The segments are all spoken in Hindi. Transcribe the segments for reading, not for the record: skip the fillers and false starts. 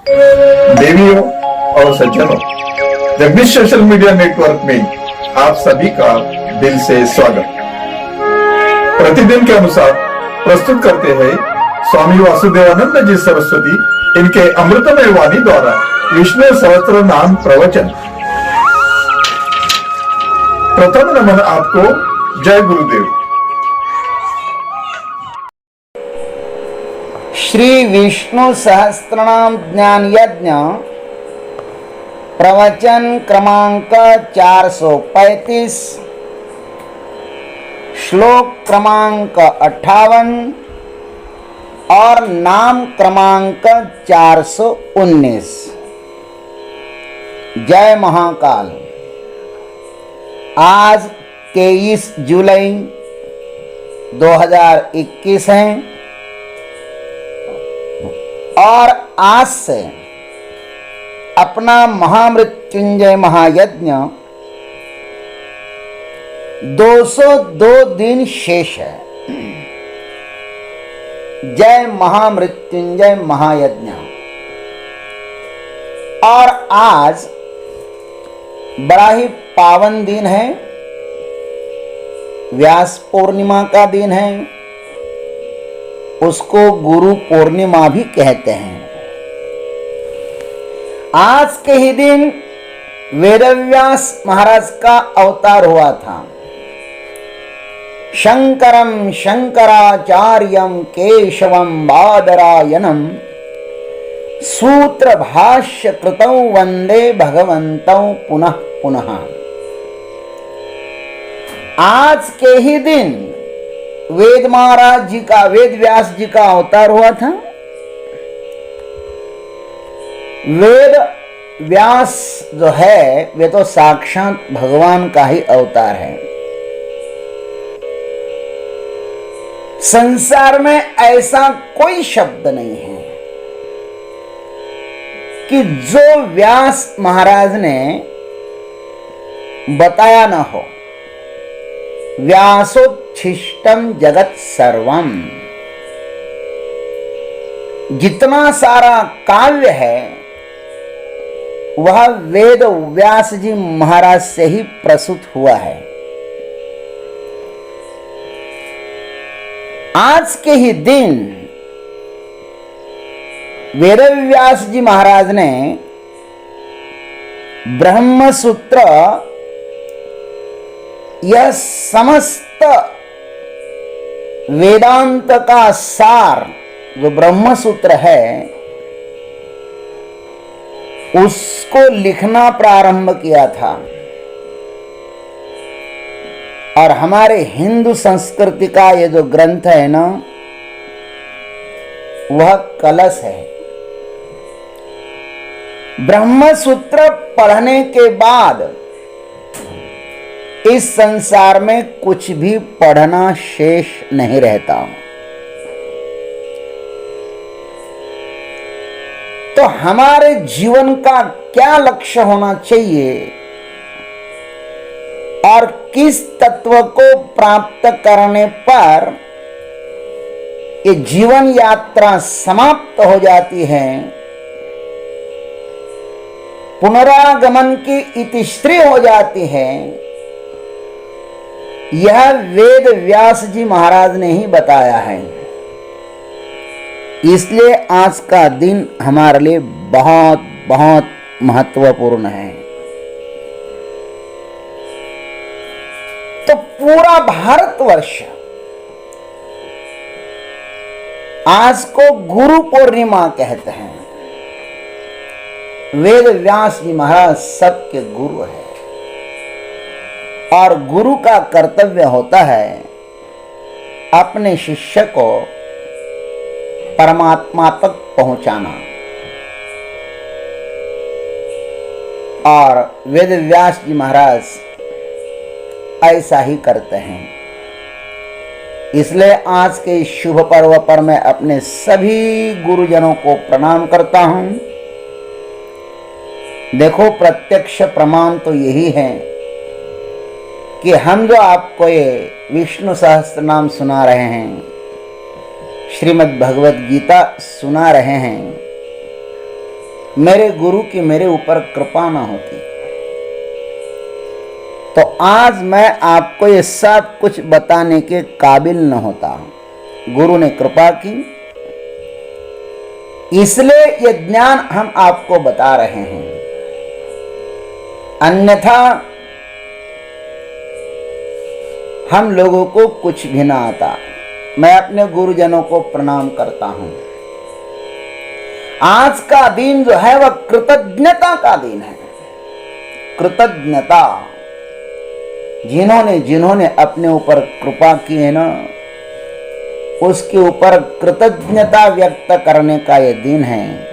देवियों और सज्जनों, जगदीश सोशल मीडिया नेटवर्क में आप सभी का दिल से स्वागत। प्रतिदिन के अनुसार प्रस्तुत करते हैं स्वामी वासुदेवानंद जी सरस्वती इनके अमृतमय वाणी द्वारा विष्णु सहस्त्र नाम प्रवचन। प्रथम नमन आपको। जय गुरुदेव। श्री विष्णु सहस्त्रनाम ज्ञान यज्ञ प्रवचन क्रमांक 435, श्लोक क्रमांक 58 और नाम क्रमांक 419। जय महाकाल। आज 23 जुलाई 2021 है और आज से अपना महामृत्युंजय महायज्ञ 202 दिन शेष है। जय महामृत्युंजय महायज्ञ। और आज बड़ा ही पावन दिन है, व्यास पूर्णिमा का दिन है, उसको गुरु पूर्णिमा भी कहते हैं। आज के ही दिन वेदव्यास महाराज का अवतार हुआ था। शंकरम शंकराचार्यम केशवम बादरायणम सूत्र भाष्य कृतौ वंदे भगवन्तौ पुनः पुनः। आज के ही दिन वेद महाराज जी का, वेद व्यास जी का अवतार हुआ था। वेद व्यास जो है वे तो साक्षात भगवान का ही अवतार है। संसार में ऐसा कोई शब्द नहीं है कि जो व्यास महाराज ने बताया न हो। व्यासोच्छिष्टम जगत सर्वम, जितना सारा काव्य है वह वेद व्यास जी महाराज से ही प्रसूत हुआ है। आज के ही दिन वेद व्यास जी महाराज ने ब्रह्म सूत्र, यह समस्त वेदांत का सार जो ब्रह्म सूत्र है उसको लिखना प्रारंभ किया था। और हमारे हिंदू संस्कृति का ये जो ग्रंथ है ना, वह कलश है। ब्रह्म सूत्र पढ़ने के बाद इस संसार में कुछ भी पढ़ना शेष नहीं रहता। तो हमारे जीवन का क्या लक्ष्य होना चाहिए और किस तत्व को प्राप्त करने पर ये जीवन यात्रा समाप्त हो जाती है, पुनरागमन की इतिश्री हो जाती है, यह वेद व्यास जी महाराज ने ही बताया है। इसलिए आज का दिन हमारे लिए बहुत बहुत महत्वपूर्ण है। तो पूरा भारतवर्ष आज को गुरु पूर्णिमा कहते हैं। वेद व्यास जी महाराज सबके गुरु है और गुरु का कर्तव्य होता है अपने शिष्य को परमात्मा तक पहुंचाना। और वेद व्यास जी महाराज ऐसा ही करते हैं। इसलिए आज के इस शुभ पर्व पर मैं अपने सभी गुरुजनों को प्रणाम करता हूं। देखो, प्रत्यक्ष प्रमाण तो यही है कि हम जो आपको ये विष्णु सहस्त्र नाम सुना रहे हैं, श्रीमद् भगवत गीता सुना रहे हैं, मेरे गुरु की मेरे ऊपर कृपा ना होती तो आज मैं आपको ये सब कुछ बताने के काबिल न होता। गुरु ने कृपा की, इसलिए ये ज्ञान हम आपको बता रहे हैं, अन्यथा हम लोगों को कुछ भी ना आता। मैं अपने गुरुजनों को प्रणाम करता हूं। आज का दिन जो है वह कृतज्ञता का दिन है। कृतज्ञता, जिन्होंने जिन्होंने अपने ऊपर कृपा की है ना, उसके ऊपर कृतज्ञता व्यक्त करने का यह दिन है।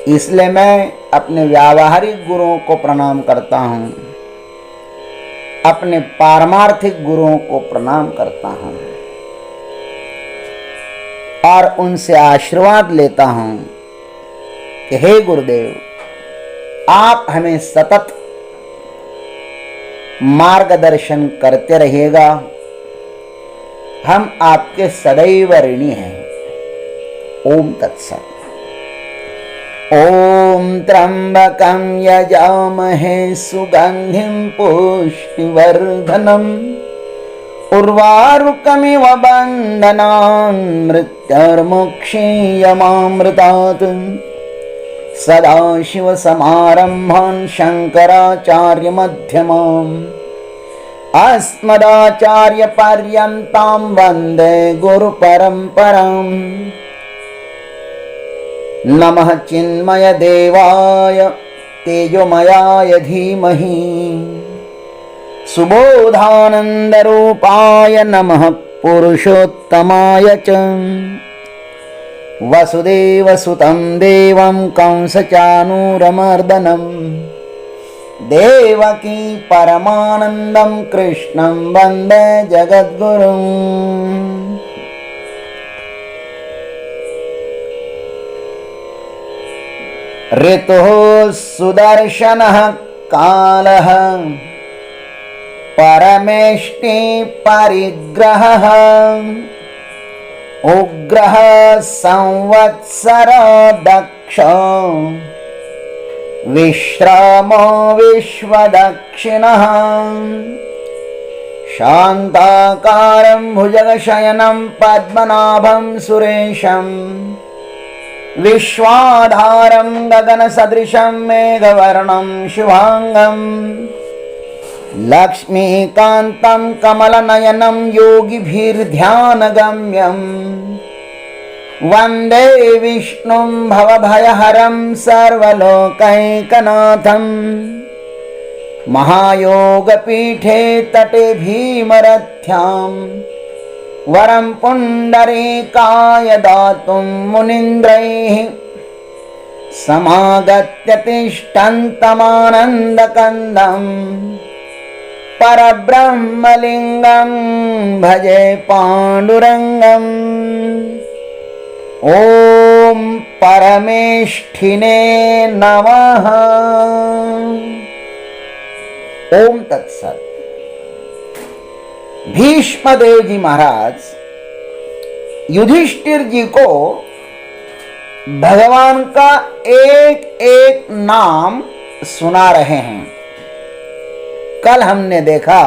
इसलिए मैं अपने व्यावहारिक गुरुओं को प्रणाम करता हूं, अपने पारमार्थिक गुरुओं को प्रणाम करता हूं और उनसे आशीर्वाद लेता हूं कि हे गुरुदेव, आप हमें सतत मार्गदर्शन करते रहिएगा। हम आपके सदैव ऋणी हैं। ओम तत्सत। ओम त्र्यंबकं यजामहे सुगंधिं पुष्टिवर्धनम् उर्वारुकमिव बन्धनान् मृत्युर्मुक्षीयमामृतात् सदाशिवसमारम्भान् शङ्कराचार्यमध्यमाम् अस्मदाचार्यपर्यन्तां वन्दे गुरुपरम्पराम्। नमः चिन्मय देवाय तेजोमयाय धीमहि सुबोधानन्दरूपाय नमः पुरुषोत्तमाय च वसुदेवसुतं देवं कंसचानूरमर्दनं देवकी परमानन्दं कृष्णं वन्दे जगद्गुरुम्। ऋतुः सुदर्शनः कालः परमेष्टि परिग्रहः उग्रः संवत्सर दक्ष विश्रामो विश्वदक्षिणः शान्ताकारं भुजगशयनं पद्मनाभं सुरेशं विश्वाधारं गगनसदृशं मेघवर्णं शुभांगं लक्ष्मीकान्तं कमलनयनं योगिभिर्ध्यानगम्यं वन्दे विष्णुं भवभयहरं सर्वलोकैकनाथं महायोगपीठे तटे भीमरथ्यां वरं पुण्डरीकाय दातुं मुनीन्द्रैः समागत्य तिष्ठन्तमानन्दकन्दम् परब्रह्मलिङ्गं भजे पाण्डुरङ्गम्। ॐ परमेष्ठिने नमः। ओम तत्सत। भीष्मदेव जी महाराज युधिष्ठिर जी को भगवान का एक एक नाम सुना रहे हैं। कल हमने देखा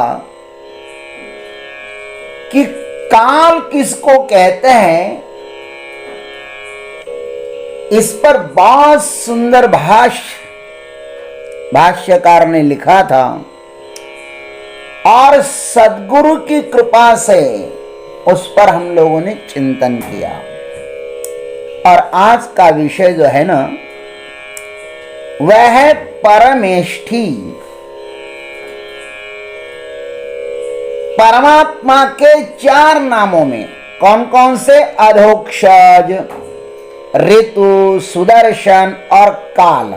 कि काल किसको कहते हैं, इस पर बहुत सुंदर भाष्यकार ने लिखा था और सद्गुरु की कृपा से उस पर हम लोगों ने चिंतन किया। और आज का विषय जो है ना, वह है परमेष्ठी। परमात्मा के 4 नामों में कौन कौन से? अधोक्षज, ऋतु, सुदर्शन और काल।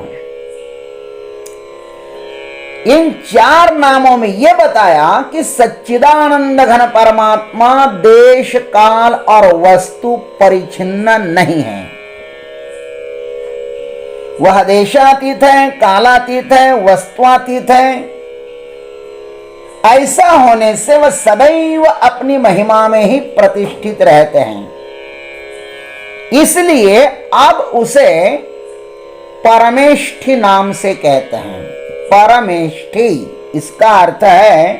इन 4 नामों में यह बताया कि सच्चिदानंद घन परमात्मा देश, काल और वस्तु परिच्छिन्न नहीं है। वह देशातीत है, कालातीत है, वस्तुआतीत है। ऐसा होने से वह सदैव अपनी महिमा में ही प्रतिष्ठित रहते हैं। इसलिए अब उसे परमेष्ठी नाम से कहते हैं। परमेष्ठी इसका अर्थ है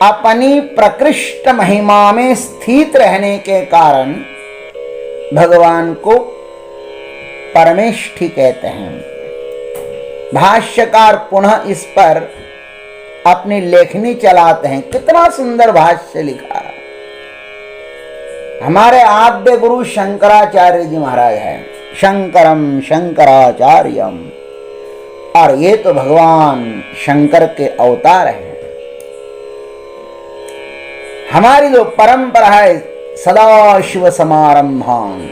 अपनी प्रकृष्ट महिमा में स्थित रहने के कारण भगवान को परमेष्ठी कहते हैं। भाष्यकार पुनः इस पर अपनी लेखनी चलाते हैं। कितना सुंदर भाष्य लिखा है। हमारे आद्य गुरु शंकराचार्य जी महाराज हैं, शंकरम शंकराचार्यम, और ये तो भगवान शंकर के अवतार हैं। हमारी जो परंपरा है सदाशिव समारंभान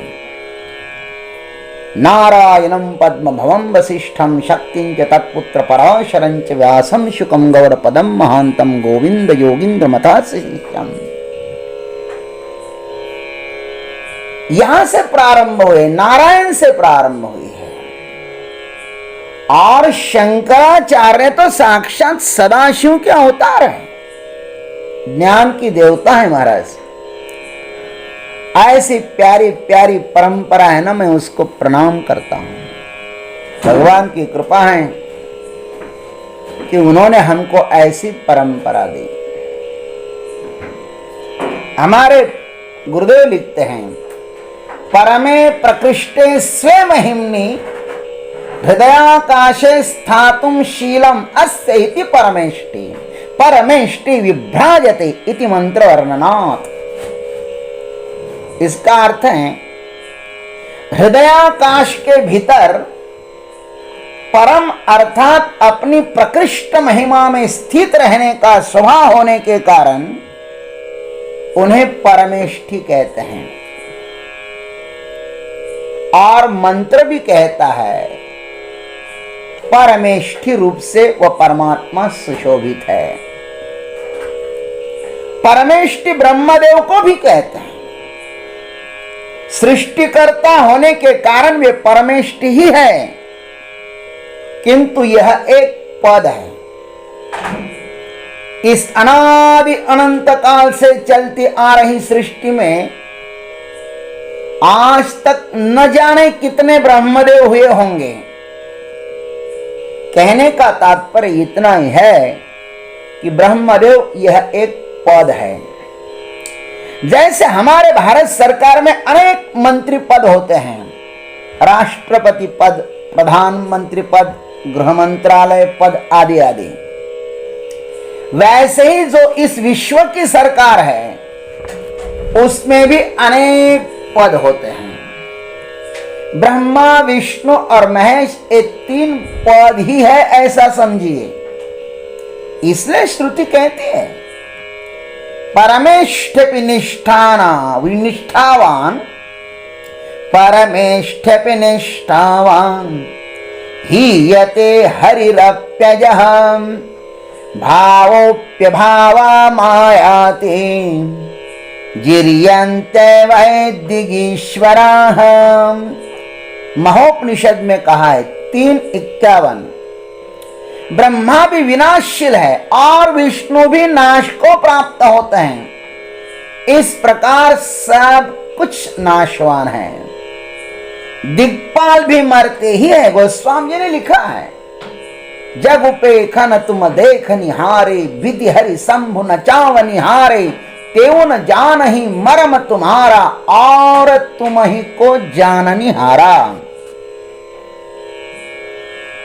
नारायणं पद्म भवं वसिष्ठं शक्तिं च तत्पुत्र पराशरं च व्यासं शुकं गौड़पदं महान्तं गोविंद योगींद्र मतास्य शिष्यम्। यहां से प्रारंभ हुए, नारायण से प्रारंभ हुई है। और शंकराचार्य तो साक्षात सदाशिव के अवतार है, ज्ञान की देवता है महाराज। ऐसी प्यारी प्यारी परंपरा है ना, मैं उसको प्रणाम करता हूं। भगवान की कृपा है कि उन्होंने हमको ऐसी परंपरा दी। हमारे गुरुदेव लिखते हैं, परमे प्रकृष्टे स्वे महिम्नि हृदयाकाशे स्थातुं शीलम अस्य इति परमेष्टि परमेष्टि विभ्राजते इति मंत्र वर्णनात्। इसका अर्थ है हृदयाकाश के भीतर परम अर्थात अपनी प्रकृष्ट महिमा में स्थित रहने का स्वभाव होने के कारण उन्हें परमेष्टि कहते हैं। और मंत्र भी कहता है परमेष्टि रूप से वह परमात्मा सुशोभित है। परमेष्टि ब्रह्मदेव को भी कहते हैं। सृष्टिकर्ता होने के कारण वे परमेष्टि ही है, किंतु यह एक पद है। इस अनादि अनंत काल से चलती आ रही सृष्टि में आज तक न जाने कितने ब्रह्मदेव हुए होंगे। कहने का तात्पर्य इतना ही है कि ब्रह्मदेव यह एक पद है। जैसे हमारे भारत सरकार में अनेक मंत्री पद होते हैं, राष्ट्रपति पद, प्रधानमंत्री पद, गृह मंत्रालय पद आदि आदि, वैसे ही जो इस विश्व की सरकार है उसमें भी अनेक पद होते हैं। ब्रह्मा, विष्णु और महेश ये तीन पद ही है, ऐसा समझिए। इसलिए श्रुति कहती है परमेष्ठपि निष्ठाना विनिष्ठावान परमेष्ठपि निष्ठावान हीयते हरिरप्यजः भावोप्यभावा मायाति जिर्यन्ते वैदिकीश्वराः। महोपनिषद में कहा है 3:51, ब्रह्मा भी विनाशशील है और विष्णु भी नाश को प्राप्त होते हैं। इस प्रकार सब कुछ नाशवान है। दिक्पाल भी मरते ही है। गोस्वामी जी ने लिखा है, जग उपेखन तुम देख निहारे विधि हरि शंभु न चाव निहारे तेऊ न जान ही मरम तुम्हारा और तुम ही को जान निहारा।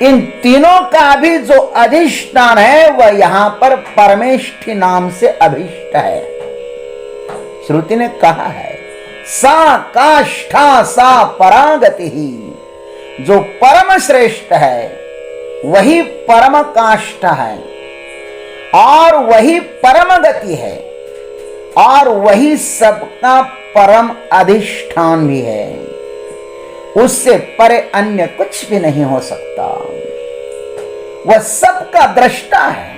इन तीनों का भी जो अधिष्ठान है वह यहां पर परमेष्ठि नाम से अभिष्ट है। श्रुति ने कहा है सा काष्ठा सा परागति ही, जो परम श्रेष्ठ है वही परम काष्ठा है और वही परम गति है और वही सबका परम अधिष्ठान भी है। उससे परे अन्य कुछ भी नहीं हो सकता। वह सबका दृष्टा है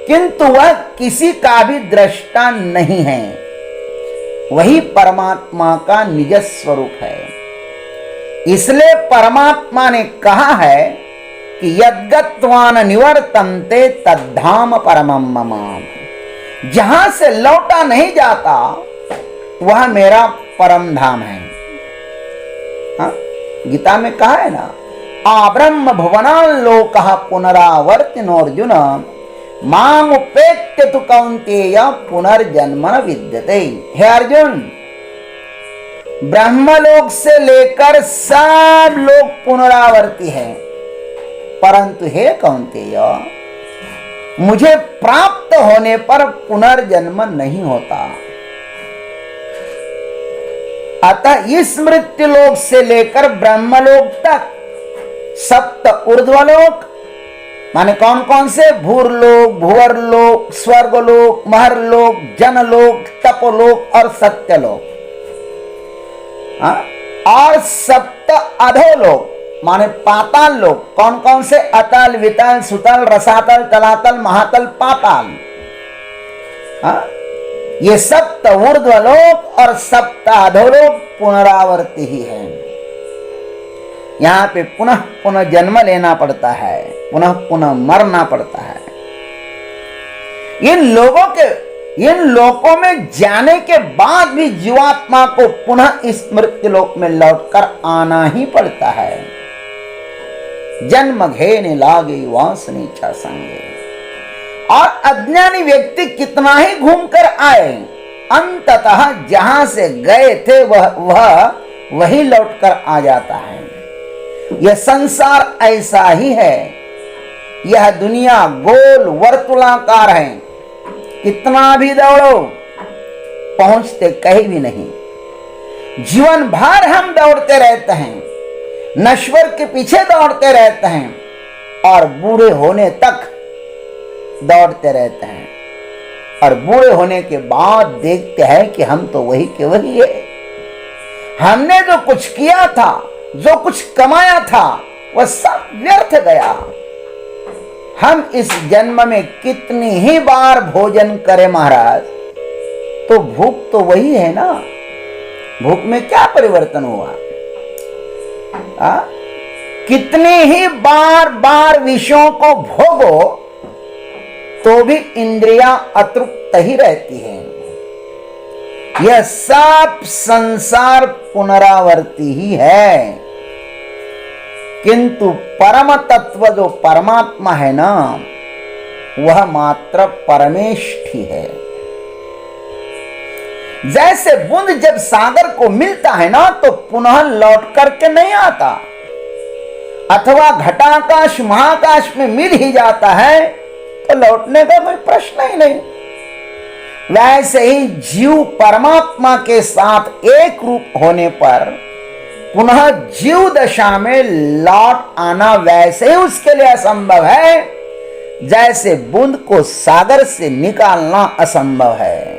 किंतु वह किसी का भी दृष्टा नहीं है। वही परमात्मा का निज स्वरूप है। इसलिए परमात्मा ने कहा है कि यद्गत्वान निवर्तन्ते तद्धाम परमं मम, जहां से लौटा नहीं जाता वह मेरा परम धाम है। गीता में कहा है ना, आ ब्रह्म भुवनान् लोकः पुनरावर्तिनोऽर्जुन माम उपेत्य तु कौन्तेय पुनर्जन्म न विद्यते। हे अर्जुन, ब्रह्मलोक से लेकर सब लोग पुनरावर्ती हैं, परंतु हे कौन्तेय, मुझे प्राप्त होने पर पुनर्जन्म नहीं होता। अतः इस मृत्युलोक से लेकर ब्रह्मलोक तक सप्त ऊर्ध्वलोक माने कौन कौन से? भूरलोक, भुवरलोक, स्वर्गलोक, महरलोक, जनलोक, तपोलोक और सत्यलोक। और सप्त अधोलोक माने पाताल लोक। कौन कौन से? अतल, वितल, सुतल, रसातल, तलातल, महातल, पाताल। ये सप्त ऊर्ध्वलोक और सप्त अधोलोक पुनरावर्ती ही है। यहाँ पे पुनः पुनः जन्म लेना पड़ता है, पुनः पुनः मरना पड़ता है। इन लोकों में जाने के बाद भी जीवात्मा को पुनः इस मृत्युलोक में लौटकर आना ही पड़ता है। जन्म घेने लागे वासनी चा संगे। और अज्ञानी व्यक्ति कितना ही घूमकर आए, अंततः जहां से गए थे वह वही लौटकर आ जाता है। यह संसार ऐसा ही है। यह दुनिया गोल वर्तुलाकार है। कितना भी दौड़ो पहुंचते कहीं भी नहीं। जीवन भर हम दौड़ते रहते हैं, नश्वर के पीछे दौड़ते रहते हैं और बूढ़े होने तक दौड़ते रहते हैं। और बूढ़े होने के बाद देखते हैं कि हम तो वही के वही है। हमने जो कुछ किया था, जो कुछ कमाया था, वह सब व्यर्थ गया। हम इस जन्म में कितनी ही बार भोजन करें महाराज, तो भूख तो वही है ना। भूख में क्या परिवर्तन हुआ? कितनी ही बार बार विषयों को भोगो तो भी इंद्रियां अतृप्त ही रहती हैं। यह सब संसार पुनरावर्ती ही है। किंतु परम तत्व जो परमात्मा है ना, वह मात्र परमेष्ठी है। जैसे बूंद जब सागर को मिलता है ना, तो पुनः लौट करके नहीं आता, अथवा घटाकाश महाकाश में मिल ही जाता है तो लौटने का कोई प्रश्न ही नहीं। वैसे ही जीव परमात्मा के साथ एक रूप होने पर पुनः जीव दशा में लौट आना वैसे ही उसके लिए असंभव है, जैसे बूंद को सागर से निकालना असंभव है।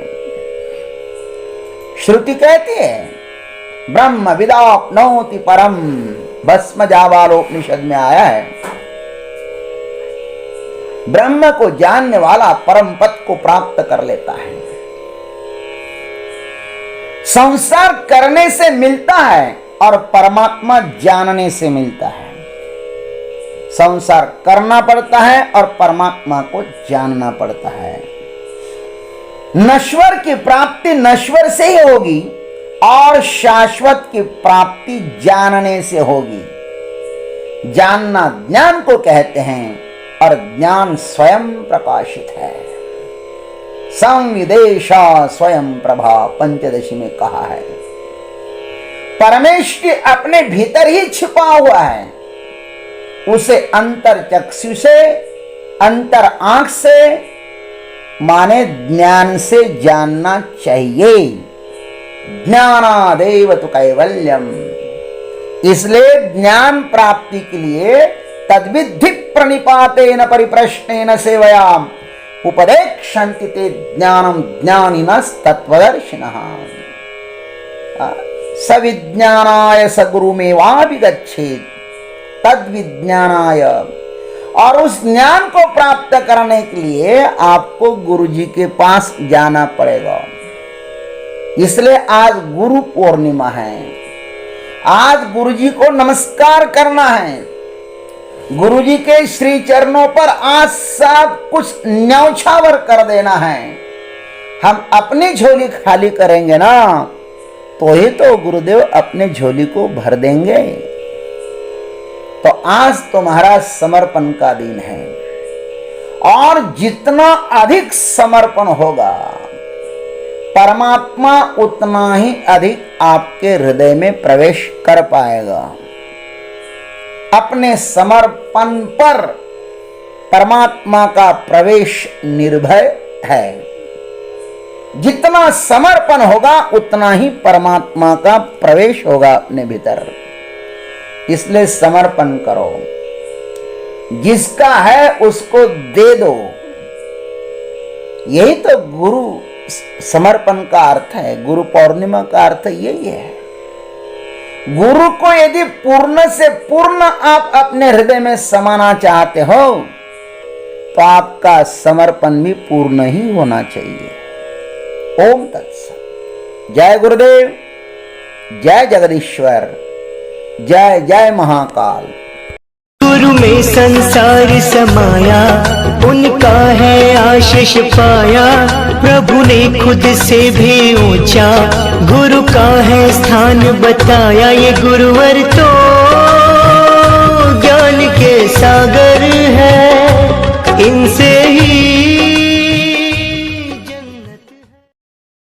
श्रुति कहती है, ब्रह्म विदाप्नोति परम, भस्म जाबालोपनिषद में आया है। ब्रह्म को जानने वाला परम पद को प्राप्त कर लेता है। संसार करने से मिलता है और परमात्मा जानने से मिलता है। संसार करना पड़ता है और परमात्मा को जानना पड़ता है। नश्वर की प्राप्ति नश्वर से ही होगी और शाश्वत की प्राप्ति जानने से होगी। जानना ज्ञान को कहते हैं और ज्ञान स्वयं प्रकाशित है। संविदेशा स्वयं प्रभा पंचदशी में कहा है। परमेष्टि अपने भीतर ही छिपा हुआ है। उसे अंतर चक्षु से, अंतर आंख से माने ज्ञान से जानना चाहिए। ज्ञानादेव तु कैवल्यम। इसलिए ज्ञान प्राप्ति के लिए तद्विद्धि प्रणिपातेन परिप्रश्नेन सेवयाम उपदेक्षन्ति ते ज्ञानम ज्ञानिनस्तत्त्वदर्शिनः। सविज्ञानाय सगुरुमेवाभिगच्छेत् तद्विज्ञानाय। और उस ज्ञान को प्राप्त करने के लिए आपको गुरु जी के पास जाना पड़ेगा। इसलिए आज गुरु पूर्णिमा है। आज गुरु जी को नमस्कार करना है। गुरु जी के श्री चरणों पर आज सब कुछ न्यौछावर कर देना है। हम अपनी झोली खाली करेंगे ना, तो ही तो गुरुदेव अपने झोली को भर देंगे। तो आज तुम्हारा समर्पण का दिन है, और जितना अधिक समर्पण होगा परमात्मा उतना ही अधिक आपके हृदय में प्रवेश कर पाएगा। अपने समर्पण पर परमात्मा का प्रवेश निर्भय है। जितना समर्पण होगा उतना ही परमात्मा का प्रवेश होगा अपने भीतर। इसलिए समर्पण करो, जिसका है उसको दे दो। यही तो गुरु समर्पण का अर्थ है, गुरु पूर्णिमा का अर्थ यही है। गुरु को यदि पूर्ण से पूर्ण आप अपने हृदय में समाना चाहते हो तो आपका समर्पण भी पूर्ण ही होना चाहिए। ओम तत्सत। जय गुरुदेव, जय जगदीश्वर, जय जय महाकाल। गुरु में संसार समाया, उनका है आशीष पाया। प्रभु ने खुद से भी ऊंचा गुरु का है स्थान बताया। ये गुरुवर तो ज्ञान के सागर है, इनसे